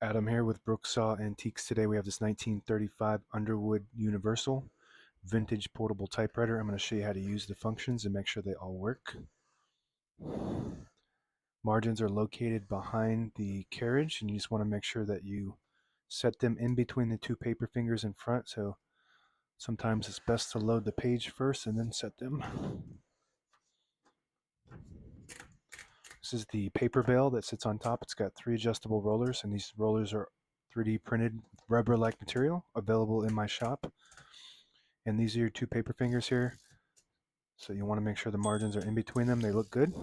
Adam here with Brooksaw Antiques. Today we have this 1935 Underwood Universal vintage portable typewriter. I'm going to show you how to use the functions and make sure they all work. Margins are located behind the carriage, and you just want to make sure that you set them in between the two paper fingers in front. So sometimes it's best to load the page first and then set them. This is the paper bale that sits on top. It's got 3 adjustable rollers, and these rollers are 3D printed rubber-like material available in my shop. And these are your 2 paper fingers here. So you want to make sure the margins are in between them. They look good.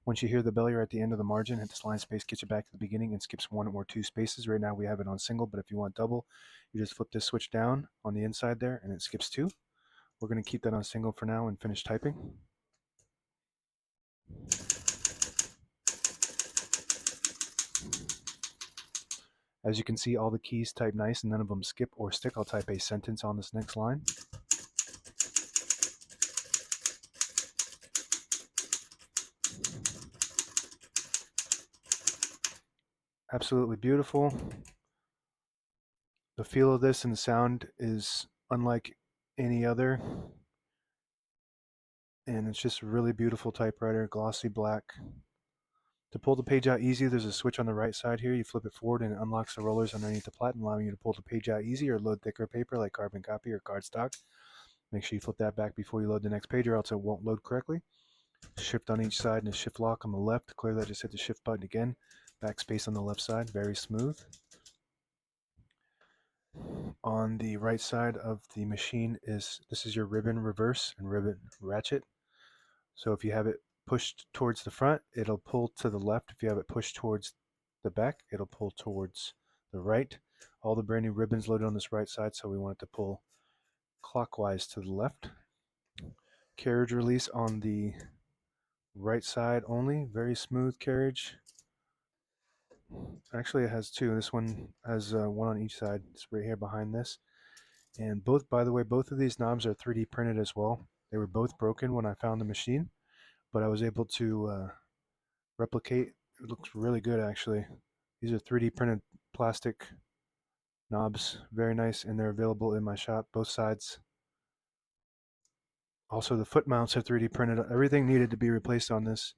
Once you hear the bell, you're at the end of the margin. Hit this line space, gets you back to the beginning, and skips 1 or 2 spaces. Right now we have it on single, but if you want double, you just flip this switch down on the inside there, and it skips 2. We're going to keep that on single for now and finish typing. As you can see, all the keys type nice and none of them skip or stick. I'll type a sentence on this next line. Absolutely beautiful. The feel of this and the sound is unlike any other. And it's just a really beautiful typewriter, glossy black. To pull the page out easy, there's a switch on the right side here. You flip it forward and it unlocks the rollers underneath the platen, allowing you to pull the page out easy or load thicker paper like carbon copy or cardstock. Make sure you flip that back before you load the next page or else it won't load correctly. Shift on each side and a shift lock on the left. To clear that, just hit the shift button again. Backspace on the left side, very smooth. On the right side of the machine this is your ribbon reverse and ribbon ratchet. So if you have it pushed towards the front, it'll pull to the left. If you have it pushed towards the back, it'll pull towards the right. All the brand new ribbons loaded on this right side, so we want it to pull clockwise to the left. Carriage release on the right side only, very smooth carriage. Actually it has 2. This one has 1 on each side. It's right here behind this. And both, by the way, both of these knobs are 3D printed as well. They were both broken when I found the machine, but I was able to replicate. It looks really good actually. These are 3D printed plastic knobs, very nice, and they're available in my shop, both sides. Also the foot mounts are 3D printed. Everything needed to be replaced on this.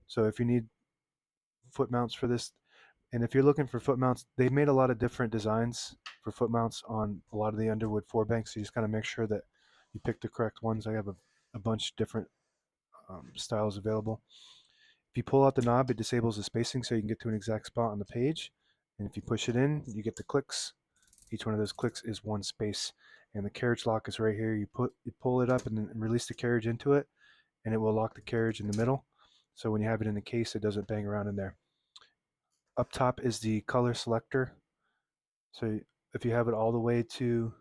So if you need foot mounts for this, and if you're looking for foot mounts, they made a lot of different designs for foot mounts on a lot of the Underwood 4-banks. So you just gotta make sure that you pick the correct ones. I have a bunch of different styles available. If you pull out the knob, it disables the spacing so you can get to an exact spot on the page. And if you push it in, you get the clicks. Each one of those clicks is 1 space. And the carriage lock is right here. You pull it up and then release the carriage into it, and it will lock the carriage in the middle. So when you have it in the case, it doesn't bang around in there. Up top is the color selector. So if you have it all the way to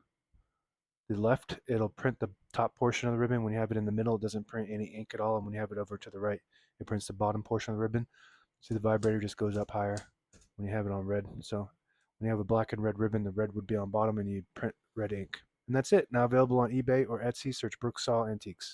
the left, it'll print the top portion of the ribbon. When you have it in the middle, it doesn't print any ink at all. And when you have it over to the right, it prints the bottom portion of the ribbon. See, the vibrator just goes up higher when you have it on red. So when you have a black and red ribbon, the red would be on bottom and you print red ink. And that's it. Now available on eBay or Etsy. Search Brooksaw Antiques.